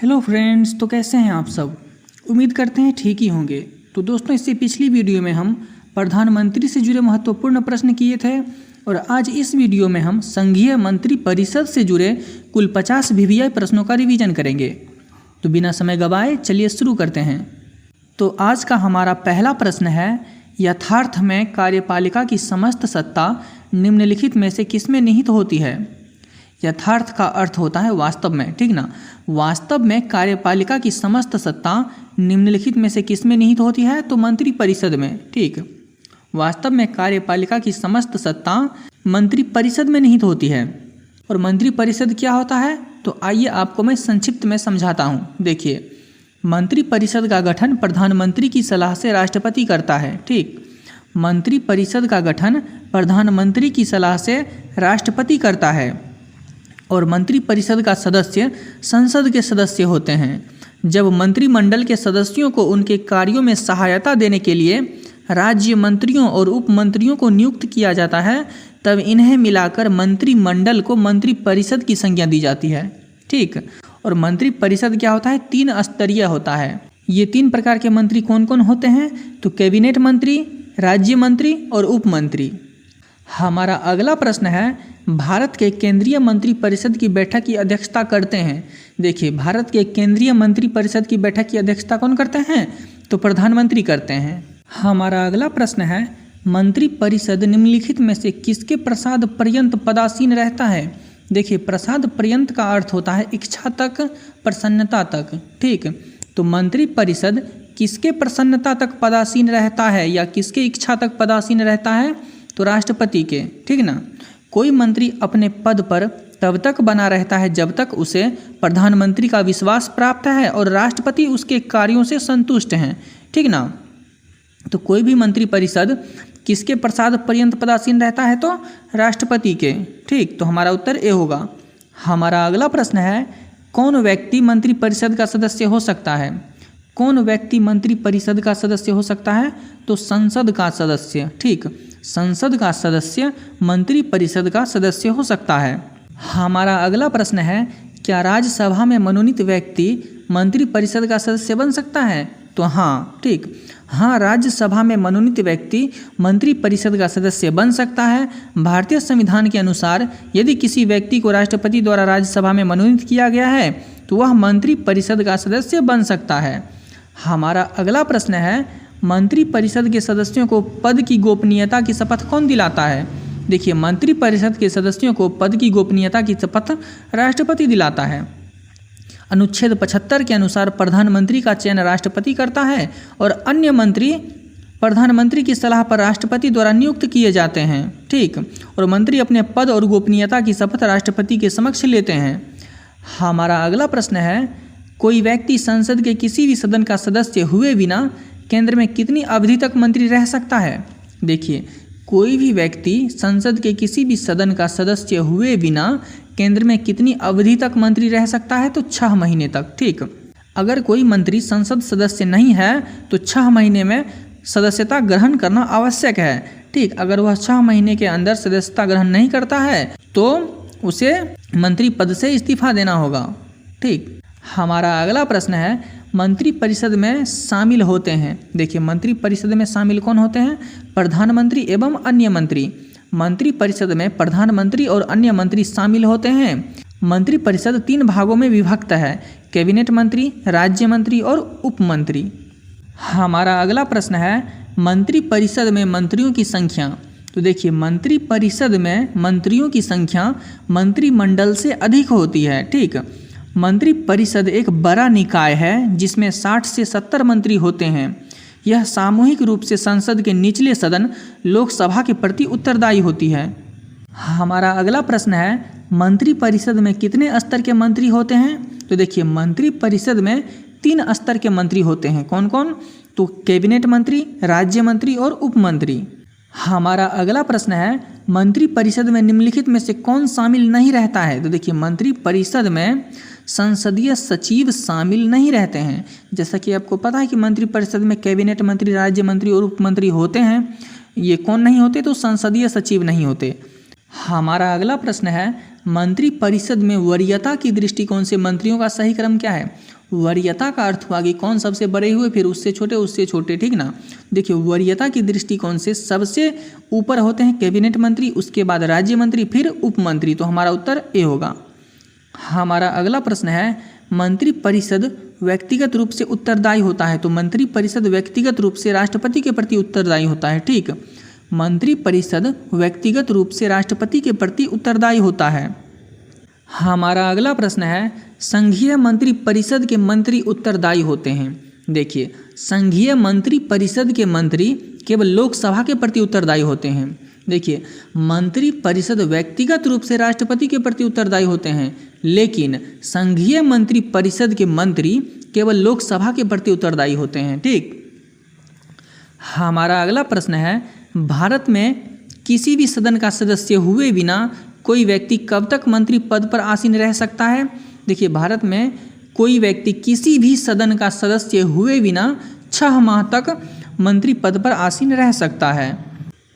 Hello friends, तो कैसे हैं आप सब। उम्मीद करते हैं ठीक ही होंगे। तो दोस्तों, इससे पिछली वीडियो में हम प्रधानमंत्री से जुड़े महत्वपूर्ण प्रश्न किए थे और आज इस वीडियो में हम संघीय मंत्री परिषद से जुड़े कुल 50 VVI प्रश्नों का रिवीजन करेंगे। तो बिना समय गवाए चलिए शुरू करते हैं। तो आज का हमारा पहला प्रश्न है, यथार्थ में कार्यपालिका की समस्त सत्ता निम्नलिखित में से किसमें निहित होती है। यथार्थ का अर्थ होता है वास्तव में, ठीक ना। वास्तव में कार्यपालिका की समस्त सत्ता निम्नलिखित में से किसमें निहित होती है, तो मंत्री परिषद में, ठीक। वास्तव में कार्यपालिका की समस्त सत्ता मंत्री परिषद में निहित होती है। और मंत्री परिषद क्या होता है, तो आइए आपको मैं संक्षिप्त में समझाता हूँ। देखिए, मंत्री परिषद का गठन प्रधानमंत्री की सलाह से राष्ट्रपति करता है, ठीक। मंत्री परिषद का गठन प्रधानमंत्री की सलाह से राष्ट्रपति करता है और मंत्री परिषद का सदस्य संसद के सदस्य होते हैं। जब मंत्रिमंडल के सदस्यों को उनके कार्यों में सहायता देने के लिए राज्य मंत्रियों और उप मंत्रियों को नियुक्त किया जाता है, तब इन्हें मिलाकर मंत्रिमंडल को मंत्री परिषद की संज्ञा दी जाती है, ठीक। और मंत्री परिषद क्या होता है, 3 स्तरीय होता है। ये 3 प्रकार के मंत्री कौन कौन होते हैं, तो कैबिनेट मंत्री, राज्य मंत्री और उप मंत्री। हमारा अगला प्रश्न है, भारत के केंद्रीय मंत्री परिषद की बैठक की अध्यक्षता करते हैं। देखिए, भारत के केंद्रीय मंत्री परिषद की बैठक की अध्यक्षता कौन करते हैं, तो प्रधानमंत्री करते हैं। हमारा अगला प्रश्न है, मंत्री परिषद निम्नलिखित में से किसके प्रसाद पर्यंत पदासीन रहता है। देखिए, प्रसाद पर्यंत का अर्थ होता है इच्छा तक, प्रसन्नता तक, ठीक। तो मंत्री परिषद किसके प्रसन्नता तक पदासीन रहता है या किसके इच्छा तक पदासीन रहता है, तो राष्ट्रपति के, ठीक ना। कोई मंत्री अपने पद पर तब तक बना रहता है जब तक उसे प्रधानमंत्री का विश्वास प्राप्त है और राष्ट्रपति उसके कार्यों से संतुष्ट हैं, ठीक ना। तो कोई भी मंत्री परिषद किसके प्रसाद पर्यंत पदासीन रहता है, तो राष्ट्रपति के, ठीक। तो हमारा उत्तर ए होगा। हमारा अगला प्रश्न है, कौन व्यक्ति मंत्री परिषद का सदस्य हो सकता है। कौन व्यक्ति मंत्री परिषद का सदस्य हो सकता है, तो संसद का सदस्य, ठीक। संसद का सदस्य मंत्री परिषद का सदस्य हो सकता है। हमारा अगला प्रश्न है, क्या राज्यसभा में मनोनीत व्यक्ति मंत्री परिषद का सदस्य बन सकता है, तो हाँ, ठीक। हाँ, राज्यसभा में मनोनीत व्यक्ति मंत्री परिषद का सदस्य बन सकता है। भारतीय संविधान के अनुसार यदि किसी व्यक्ति को राष्ट्रपति द्वारा राज्यसभा में मनोनीत किया गया है तो वह मंत्री परिषद का सदस्य बन सकता है। हमारा अगला प्रश्न है, मंत्री परिषद के सदस्यों को पद की गोपनीयता की शपथ कौन दिलाता है। देखिए, मंत्री परिषद के सदस्यों को पद की गोपनीयता की शपथ राष्ट्रपति दिलाता है। अनुच्छेद 75 के अनुसार प्रधानमंत्री का चयन राष्ट्रपति करता है और अन्य मंत्री प्रधानमंत्री की सलाह पर राष्ट्रपति द्वारा नियुक्त किए जाते हैं, ठीक। और मंत्री अपने पद और गोपनीयता की शपथ राष्ट्रपति के समक्ष लेते हैं। हमारा अगला प्रश्न है, कोई व्यक्ति संसद के किसी भी सदन का सदस्य हुए बिना केंद्र में कितनी अवधि तक मंत्री रह सकता है। देखिए, कोई भी व्यक्ति संसद के किसी भी सदन का सदस्य हुए बिना केंद्र में कितनी अवधि तक मंत्री रह सकता है, तो 6 महीने तक, ठीक। अगर कोई मंत्री संसद सदस्य नहीं है तो 6 महीने में सदस्यता ग्रहण करना आवश्यक है, ठीक। अगर वह 6 महीने के अंदर सदस्यता ग्रहण नहीं करता है तो उसे मंत्री पद से इस्तीफा देना होगा, ठीक। हमारा अगला प्रश्न है, मंत्री परिषद में शामिल होते हैं। देखिए, मंत्री परिषद में शामिल कौन होते हैं, प्रधानमंत्री एवं अन्य मंत्री। मंत्री परिषद में प्रधानमंत्री और अन्य मंत्री शामिल होते हैं। मंत्री परिषद 3 भागों में विभक्त है, कैबिनेट मंत्री, राज्य मंत्री और उप मंत्री। हमारा अगला प्रश्न है, मंत्री परिषद में मंत्रियों की संख्या। तो देखिए, मंत्री परिषद में मंत्रियों की संख्या मंत्रिमंडल से अधिक होती है, ठीक। मंत्री परिषद एक बड़ा निकाय है जिसमें 60 से 70 मंत्री होते हैं। यह सामूहिक रूप से संसद के निचले सदन लोकसभा के प्रति उत्तरदायी होती है। हमारा अगला प्रश्न है, मंत्री परिषद में कितने स्तर के मंत्री होते हैं। तो देखिए, मंत्री परिषद में 3 स्तर के मंत्री होते हैं। कौन कौन, तो कैबिनेट मंत्री, राज्य मंत्री और उप मंत्री। हमारा अगला प्रश्न है, मंत्री परिषद में निम्नलिखित में से कौन शामिल नहीं रहता है। तो देखिए, मंत्री परिषद में संसदीय सचिव शामिल नहीं रहते हैं। जैसा कि आपको पता है कि मंत्री परिषद में कैबिनेट मंत्री, राज्य मंत्री और उप मंत्री होते हैं। ये कौन नहीं होते, तो संसदीय सचिव नहीं होते। हमारा अगला प्रश्न है, मंत्री परिषद में वरीयता की दृष्टिकोण से मंत्रियों का सही क्रम क्या है। वरीयता का अर्थ हुआ कि कौन सबसे बड़े हुए, फिर उससे छोटे, ठीक ना। देखिए वरीयता की दृष्टिकोण से सबसे ऊपर होते हैं कैबिनेट मंत्री, उसके बाद राज्य मंत्री, फिर उप मंत्री। तो हमारा उत्तर ए होगा। हमारा अगला प्रश्न है मंत्री परिषद व्यक्तिगत रूप से उत्तरदायी होता है। तो मंत्री परिषद व्यक्तिगत रूप से राष्ट्रपति के प्रति उत्तरदायी होता है, ठीक। मंत्री परिषद व्यक्तिगत रूप से राष्ट्रपति के प्रति उत्तरदायी होता है। हमारा अगला प्रश्न है संघीय मंत्री परिषद के मंत्री उत्तरदायी होते हैं। देखिए संघीय मंत्री परिषद के मंत्री केवल लोकसभा के प्रति उत्तरदायी होते हैं। देखिए मंत्री परिषद व्यक्तिगत रूप से राष्ट्रपति के प्रति उत्तरदायी होते हैं, लेकिन संघीय मंत्री परिषद के मंत्री केवल लोकसभा के प्रति उत्तरदायी होते हैं, ठीक। हमारा अगला प्रश्न है भारत में किसी भी सदन का सदस्य हुए बिना कोई व्यक्ति कब तक मंत्री पद पर आसीन रह सकता है। देखिए भारत में कोई व्यक्ति किसी भी सदन का सदस्य हुए बिना 6 माह तक मंत्री पद पर आसीन रह सकता है।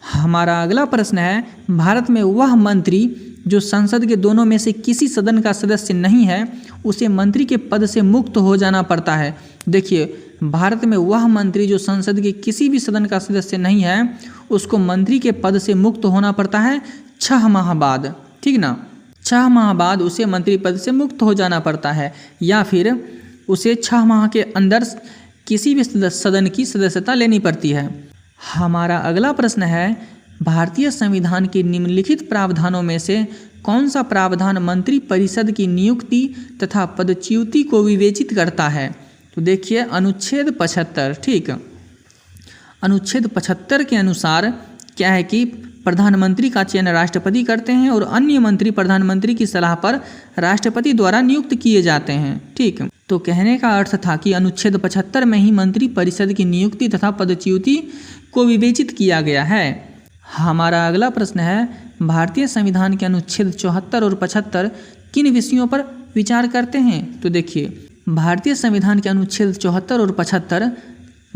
हमारा अगला प्रश्न है भारत में वह मंत्री जो संसद के दोनों में से किसी सदन का सदस्य नहीं है उसे मंत्री के पद से मुक्त हो जाना पड़ता है। देखिए भारत में वह मंत्री जो संसद के किसी भी सदन का सदस्य नहीं है उसको मंत्री के पद से मुक्त होना पड़ता है 6 माह बाद, ठीक ना। 6 माह बाद उसे मंत्री पद से मुक्त हो जाना पड़ता है, या फिर उसे 6 माह के अंदर किसी भी सदन की सदस्यता लेनी पड़ती है। हमारा अगला प्रश्न है भारतीय संविधान के निम्नलिखित प्रावधानों में से कौन सा प्रावधान मंत्री परिषद की नियुक्ति तथा पदच्युति को विवेचित करता है। तो देखिए अनुच्छेद 75, ठीक। अनुच्छेद 75 के अनुसार क्या है कि प्रधानमंत्री का चयन राष्ट्रपति करते हैं और अन्य मंत्री प्रधानमंत्री की सलाह पर राष्ट्रपति द्वारा नियुक्त किए जाते हैं, ठीक। तो कहने का अर्थ था कि अनुच्छेद 75 में ही मंत्री परिषद की नियुक्ति तथा पदच्युति को विवेचित किया गया है। हमारा अगला प्रश्न है भारतीय संविधान के अनुच्छेद 74 और 75 किन विषयों पर विचार करते हैं। तो देखिए भारतीय संविधान के अनुच्छेद 74 और 75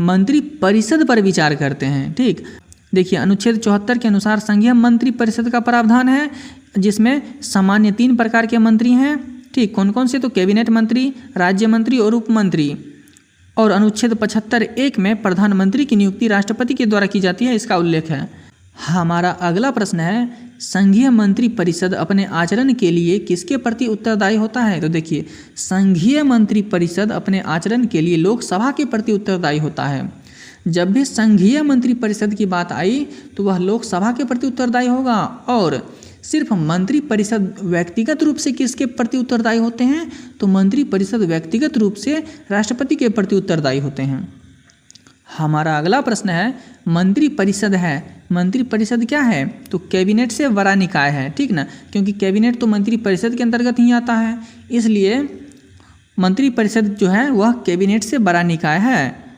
मंत्री परिषद पर विचार करते हैं, ठीक। देखिए अनुच्छेद 74 के अनुसार संघीय मंत्री परिषद का प्रावधान है जिसमें सामान्य 3 प्रकार के मंत्री हैं, ठीक। कौन कौन से, तो कैबिनेट मंत्री, राज्य मंत्री और उप मंत्री। और अनुच्छेद 75(1) में प्रधानमंत्री की नियुक्ति राष्ट्रपति के द्वारा की जाती है, इसका उल्लेख है। हमारा अगला प्रश्न है संघीय मंत्री परिषद अपने आचरण के लिए किसके प्रति उत्तरदायी होता है। तो देखिए संघीय मंत्री परिषद अपने आचरण के लिए लोकसभा के प्रति उत्तरदायी होता है। जब भी संघीय मंत्री परिषद की बात आई तो वह लोकसभा के प्रति उत्तरदायी होगा, और सिर्फ मंत्री परिषद व्यक्तिगत रूप से किसके प्रति उत्तरदायी होते हैं, तो मंत्री परिषद व्यक्तिगत रूप से राष्ट्रपति के प्रति उत्तरदायी होते हैं। हमारा अगला प्रश्न है मंत्री परिषद है, मंत्री परिषद क्या है, तो कैबिनेट से बड़ा निकाय है, ठीक ना, क्योंकि कैबिनेट तो मंत्री परिषद के अंतर्गत ही आता है, इसलिए मंत्री परिषद जो है वह कैबिनेट से बड़ा निकाय है।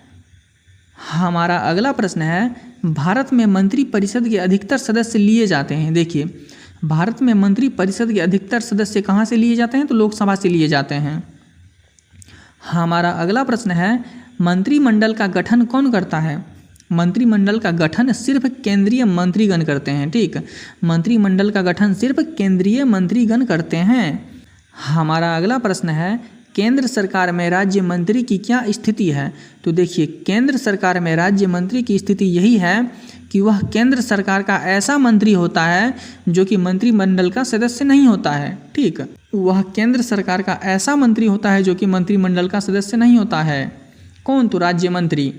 हमारा अगला प्रश्न है भारत में मंत्री परिषद के अधिकतर सदस्य लिए जाते हैं। देखिए भारत में मंत्री परिषद के अधिकतर सदस्य कहाँ से लिए जाते हैं, तो लोकसभा से लिए जाते हैं। हमारा अगला प्रश्न है मंत्रिमंडल का गठन कौन करता है। मंत्रिमंडल का गठन सिर्फ केंद्रीय मंत्रीगण करते हैं, ठीक। मंत्रिमंडल का गठन सिर्फ केंद्रीय मंत्रीगण करते हैं। हमारा अगला प्रश्न है केंद्र सरकार में राज्य मंत्री की क्या स्थिति है। तो देखिए केंद्र सरकार में राज्य मंत्री की स्थिति यही है कि वह केंद्र सरकार का ऐसा मंत्री होता है जो कि मंत्रिमंडल का सदस्य नहीं होता है, ठीक। वह केंद्र सरकार का ऐसा मंत्री होता है जो कि मंत्रिमंडल का सदस्य नहीं होता है। कौन, तो राज्य मंत्री।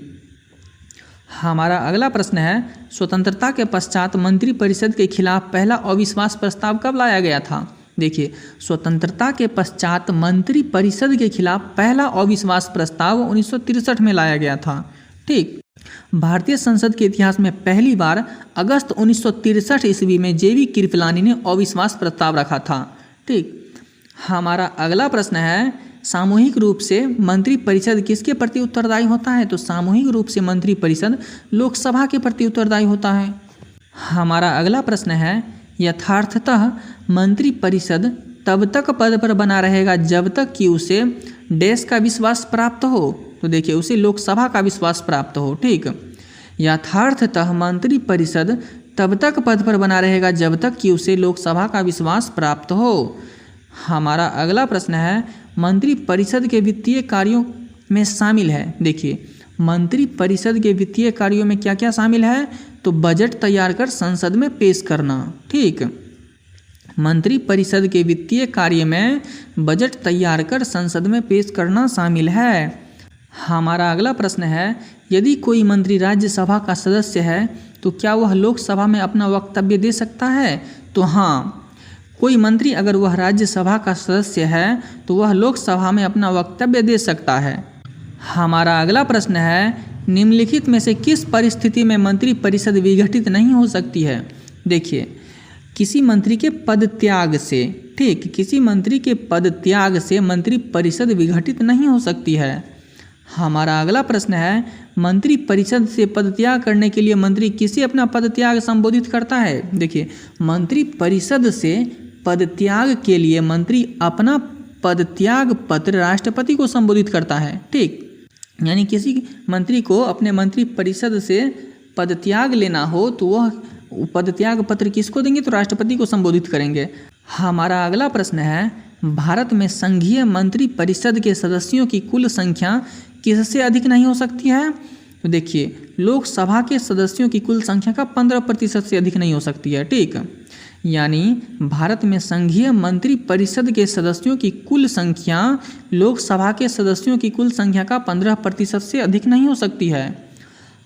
हमारा अगला प्रश्न है स्वतंत्रता के पश्चात मंत्रिपरिषद के खिलाफ पहला अविश्वास प्रस्ताव कब लाया गया था। देखिए स्वतंत्रता के पश्चात मंत्रिपरिषद के खिलाफ पहला अविश्वास प्रस्ताव 1963 में लाया गया था, ठीक। भारतीय संसद के इतिहास में पहली बार अगस्त 1963 ईस्वी में जेवी कृपलानी ने अविश्वास प्रस्ताव रखा था, ठीक। हमारा अगला प्रश्न है सामूहिक रूप से मंत्रिपरिषद किसके प्रति उत्तरदायी होता है। तो सामूहिक रूप से मंत्रिपरिषद लोकसभा के प्रति उत्तरदायी होता है। हमारा अगला प्रश्न है यथार्थतः मंत्रिपरिषद तब तक पद पर बना रहेगा जब तक कि उसे देश का विश्वास प्राप्त हो। तो देखिए उसे लोकसभा का विश्वास प्राप्त हो, ठीक। यथार्थतः मंत्रिपरिषद तब तक पद पर बना रहेगा जब तक कि उसे लोकसभा का विश्वास प्राप्त हो। हमारा अगला प्रश्न है मंत्री परिषद के वित्तीय कार्यों में शामिल है। देखिए मंत्री परिषद के वित्तीय कार्यों में क्या क्या शामिल है, तो बजट तैयार कर संसद में पेश करना। ठीक, मंत्री परिषद के वित्तीय कार्य में बजट तैयार कर संसद में पेश करना शामिल है। हमारा अगला प्रश्न है यदि कोई मंत्री राज्यसभा का सदस्य है तो क्या वह लोकसभा में अपना वक्तव्य दे सकता है, तो हाँ, कोई मंत्री अगर वह राज्यसभा का सदस्य है तो वह लोकसभा में अपना वक्तव्य दे सकता है। हमारा अगला प्रश्न है निम्नलिखित में से किस परिस्थिति में मंत्री परिषद विघटित नहीं हो सकती है। देखिए किसी मंत्री के पद त्याग से, ठीक, किसी मंत्री के पद त्याग से मंत्री परिषद विघटित नहीं हो सकती है। हमारा अगला प्रश्न है मंत्री परिषद से पद त्याग करने के लिए मंत्री किसे अपना पद त्याग संबोधित करता है। देखिए मंत्री परिषद से पद त्याग के लिए मंत्री अपना पद त्याग पत्र राष्ट्रपति को संबोधित करता है। ठीक, यानी किसी मंत्री को अपने मंत्री परिषद से पद त्याग लेना हो तो वह पद त्याग पत्र किसको देंगे, तो राष्ट्रपति को संबोधित करेंगे। हमारा अगला प्रश्न है भारत में संघीय मंत्री परिषद के सदस्यों की कुल संख्या किससे अधिक नहीं हो सकती है। तो देखिए लोकसभा के सदस्यों की कुल संख्या का 15% से अधिक नहीं हो सकती है। ठीक, यानी भारत में संघीय मंत्री परिषद के सदस्यों की कुल संख्या लोकसभा के सदस्यों की कुल संख्या का 15% से अधिक नहीं हो सकती है।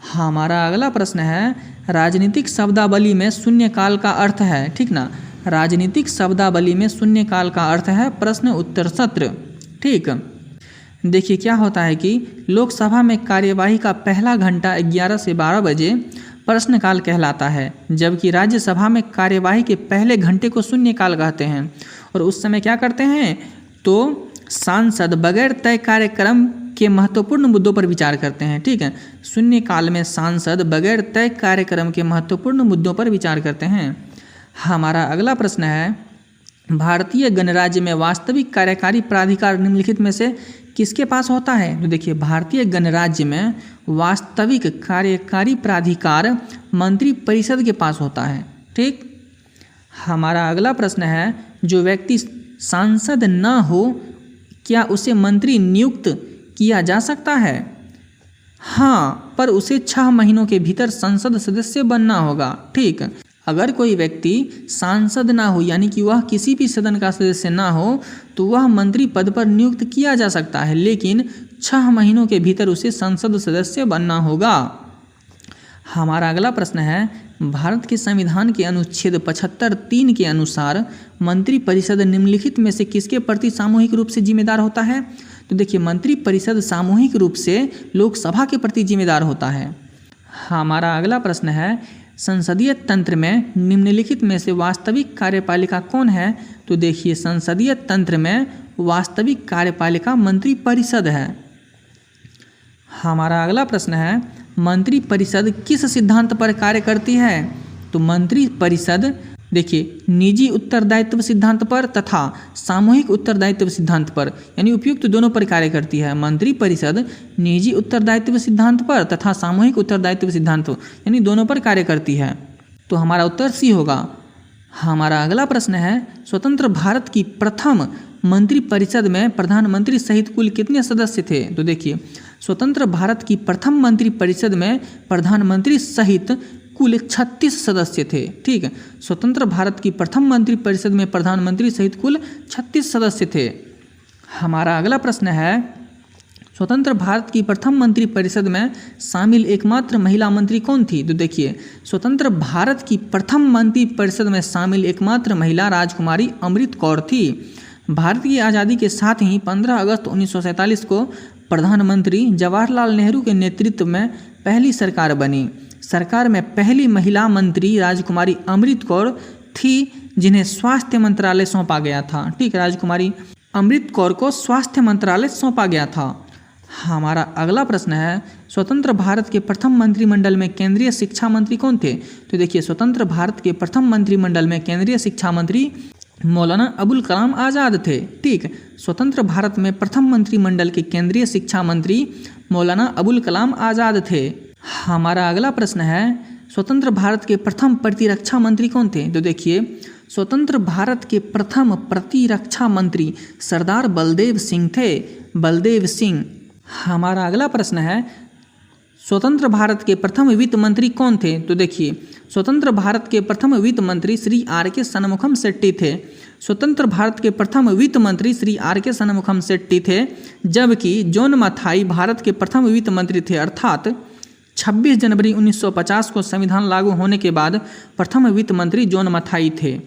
हमारा अगला प्रश्न है राजनीतिक शब्दावली में शून्यकाल का अर्थ है। ठीक ना, राजनीतिक शब्दावली में शून्यकाल का अर्थ है प्रश्न उत्तर सत्र। ठीक, देखिए क्या होता है कि लोकसभा में कार्यवाही का पहला घंटा 11 से 12 बजे प्रश्नकाल कहलाता है, जबकि राज्यसभा में कार्यवाही के पहले घंटे को शून्यकाल कहते हैं। और उस समय क्या करते हैं, तो सांसद बगैर तय कार्यक्रम के महत्वपूर्ण मुद्दों पर विचार करते हैं। ठीक है, शून्यकाल में सांसद बगैर तय कार्यक्रम के महत्वपूर्ण मुद्दों पर विचार करते हैं। हमारा अगला प्रश्न है भारतीय गणराज्य में वास्तविक कार्यकारी प्राधिकार निम्नलिखित में से किसके पास होता है। तो देखिए भारतीय गणराज्य में वास्तविक कार्यकारी प्राधिकार मंत्री परिषद के पास होता है। ठीक, हमारा अगला प्रश्न है जो व्यक्ति सांसद न हो क्या उसे मंत्री नियुक्त किया जा सकता है। हाँ, पर उसे 6 महीनों के भीतर संसद सदस्य बनना होगा। ठीक, अगर कोई व्यक्ति सांसद ना हो यानी कि वह किसी भी सदन का सदस्य ना हो तो वह मंत्री पद पर नियुक्त किया जा सकता है, लेकिन 6 महीनों के भीतर उसे संसद सदस्य बनना होगा। हमारा अगला प्रश्न है भारत के संविधान के अनुच्छेद 75(3) के अनुसार मंत्री परिषद निम्नलिखित में से किसके प्रति सामूहिक रूप से जिम्मेदार होता है। तो देखिए मंत्री परिषद सामूहिक रूप से लोकसभा के प्रति जिम्मेदार होता है। हमारा अगला प्रश्न है संसदीय तंत्र में निम्नलिखित में से वास्तविक कार्यपालिका कौन है। तो देखिए संसदीय तंत्र में वास्तविक कार्यपालिका मंत्री परिषद है। हमारा अगला प्रश्न है मंत्री परिषद किस सिद्धांत पर कार्य करती है। तो मंत्री परिषद देखिए निजी उत्तरदायित्व सिद्धांत पर तथा सामूहिक उत्तरदायित्व सिद्धांत पर, यानी उपयुक्त दोनों पर कार्य करती है। मंत्री परिषद निजी उत्तरदायित्व सिद्धांत पर तथा सामूहिक उत्तरदायित्व सिद्धांत यानी दोनों पर कार्य करती है। तो हमारा उत्तर सी होगा। हमारा अगला प्रश्न है स्वतंत्र भारत की प्रथम मंत्री परिषद में प्रधानमंत्री सहित कुल कितने सदस्य थे। तो देखिए स्वतंत्र भारत की प्रथम मंत्री परिषद में प्रधानमंत्री सहित कुल 36 सदस्य थे। ठीक है, स्वतंत्र भारत की प्रथम मंत्री परिषद में प्रधानमंत्री सहित कुल 36 सदस्य थे। हमारा अगला प्रश्न है स्वतंत्र भारत की प्रथम मंत्री परिषद में शामिल एकमात्र महिला मंत्री कौन थी। तो देखिए स्वतंत्र भारत की प्रथम मंत्री परिषद में शामिल एकमात्र महिला राजकुमारी अमृत कौर थी। भारत की आज़ादी के साथ ही 15 अगस्त 1947 को प्रधानमंत्री जवाहरलाल नेहरू के नेतृत्व में पहली सरकार बनी। सरकार में पहली महिला मंत्री राजकुमारी अमृत कौर थी जिन्हें स्वास्थ्य मंत्रालय सौंपा गया था। ठीक, राजकुमारी अमृत कौर को स्वास्थ्य मंत्रालय सौंपा गया था। हमारा अगला प्रश्न है स्वतंत्र भारत के प्रथम मंत्रिमंडल में केंद्रीय शिक्षा मंत्री कौन थे। तो देखिए स्वतंत्र भारत के प्रथम मंत्रिमंडल में केंद्रीय शिक्षा मंत्री मौलाना अबुल कलाम आज़ाद थे। ठीक, स्वतंत्र भारत में प्रथम मंत्रिमंडल के केंद्रीय शिक्षा मंत्री मौलाना अबुल कलाम आज़ाद थे। हमारा अगला प्रश्न है स्वतंत्र भारत के प्रथम प्रतिरक्षा मंत्री कौन थे। तो देखिए स्वतंत्र भारत के प्रथम प्रतिरक्षा मंत्री सरदार बलदेव सिंह थे, बलदेव सिंह। हमारा अगला प्रश्न है स्वतंत्र भारत के प्रथम वित्त मंत्री कौन थे? तो देखिए स्वतंत्र भारत के प्रथम वित्त मंत्री श्री आर.के. शनमुखम शेट्टी थे। स्वतंत्र भारत के प्रथम वित्त मंत्री श्री आर.के. शनमुखम शेट्टी थे, जबकि जॉन मथाई भारत के प्रथम वित्त मंत्री थे, अर्थात 26 जनवरी 1950 को संविधान लागू होने के बाद प्रथम वित्त मंत्री जॉन मथाई थे।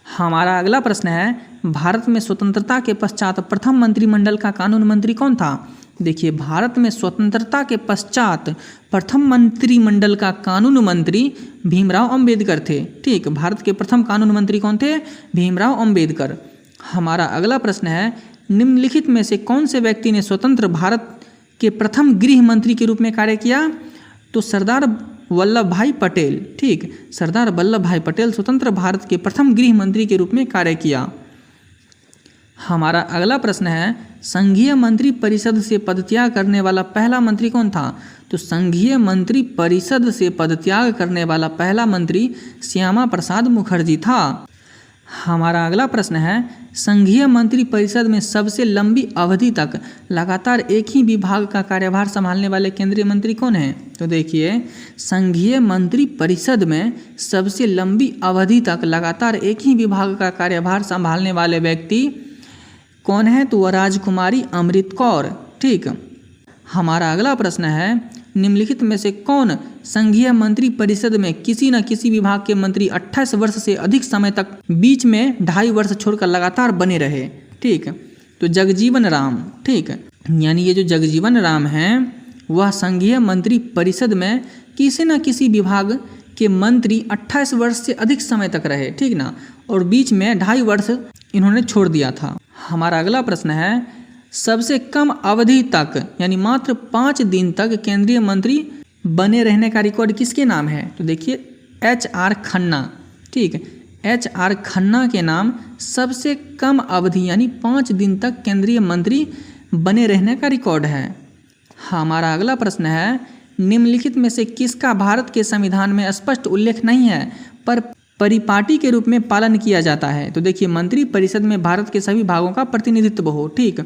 हमारा अगला प्रश्न है भारत में स्वतंत्रता के पश्चात प्रथम मंत्रिमंडल का कानून मंत्री कौन था? देखिए भारत में स्वतंत्रता के पश्चात प्रथम मंत्रिमंडल का कानून मंत्री भीमराव अंबेडकर थे। ठीक, भारत के प्रथम कानून मंत्री कौन थे? भीमराव अंबेडकर। हमारा अगला प्रश्न है निम्नलिखित में से कौन से व्यक्ति ने स्वतंत्र भारत के प्रथम गृह मंत्री के रूप में कार्य किया? तो सरदार वल्लभ भाई पटेल। ठीक, सरदार वल्लभ भाई पटेल स्वतंत्र भारत के प्रथम गृह मंत्री के रूप में कार्य किया। हमारा अगला प्रश्न है संघीय मंत्री परिषद से पदत्याग करने वाला पहला मंत्री कौन था? तो संघीय मंत्री परिषद से पदत्याग करने वाला पहला मंत्री श्यामा प्रसाद मुखर्जी था। हमारा अगला प्रश्न है संघीय मंत्री परिषद में सबसे लंबी अवधि तक लगातार एक ही विभाग का कार्यभार संभालने वाले केंद्रीय मंत्री कौन हैं? तो देखिए संघीय मंत्री परिषद में सबसे लंबी अवधि तक लगातार एक ही विभाग का कार्यभार संभालने वाले व्यक्ति कौन है? तो वह राजकुमारी अमृत कौर। ठीक, हमारा अगला प्रश्न है निम्नलिखित में से कौन संघीय मंत्री परिषद में किसी न किसी विभाग के मंत्री 28 वर्ष से अधिक समय तक बीच में 2.5 वर्ष छोड़कर लगातार बने रहे? ठीक, तो जगजीवन राम। ठीक, यानी ये जो जगजीवन राम हैं वह संघीय मंत्री परिषद में किसी न किसी विभाग के मंत्री 28 वर्ष से अधिक समय तक रहे। ठीक ना, और बीच में 2.5 वर्ष इन्होंने छोड़ दिया था। हमारा अगला प्रश्न है सबसे कम अवधि तक यानी मात्र 5 दिन तक केंद्रीय मंत्री बने रहने का रिकॉर्ड किसके नाम है? तो देखिए HR खन्ना। ठीक, HR खन्ना के नाम सबसे कम अवधि यानी 5 दिन तक केंद्रीय मंत्री बने रहने का रिकॉर्ड है। हमारा अगला प्रश्न है निम्नलिखित में से किसका भारत के संविधान में स्पष्ट उल्लेख नहीं है पर परिपाटी के रूप में पालन किया जाता है? तो देखिए मंत्री परिषद में भारत के सभी भागों का प्रतिनिधित्व हो। ठीक,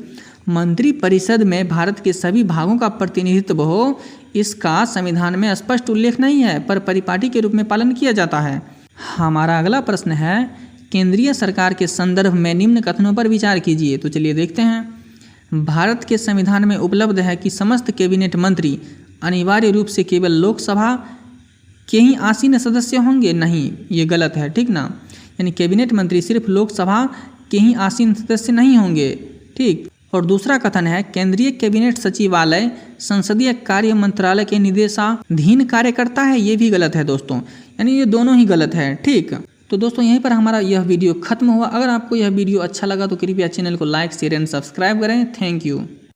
मंत्री परिषद में भारत के सभी भागों का प्रतिनिधित्व हो, इसका संविधान में स्पष्ट उल्लेख नहीं है पर परिपाटी के रूप में पालन किया जाता है। हमारा अगला प्रश्न है केंद्रीय सरकार के संदर्भ में निम्न कथनों पर विचार कीजिए। तो चलिए देखते हैं। भारत के संविधान में उपलब्ध है कि समस्त कैबिनेट मंत्री अनिवार्य रूप से केवल लोकसभा के ही आसीन सदस्य होंगे? नहीं, ये गलत है। ठीक ना, यानी कैबिनेट मंत्री सिर्फ लोकसभा के ही आसीन सदस्य नहीं होंगे। ठीक, और दूसरा कथन है केंद्रीय कैबिनेट सचिवालय संसदीय कार्य मंत्रालय के निर्देशाधीन कार्य करता है, ये भी गलत है दोस्तों, यानी ये दोनों ही गलत है। ठीक, तो दोस्तों यहीं पर हमारा यह वीडियो खत्म हुआ। अगर आपको यह वीडियो अच्छा लगा तो कृपया चैनल को लाइक शेयर एंड सब्सक्राइब करें। Thank you.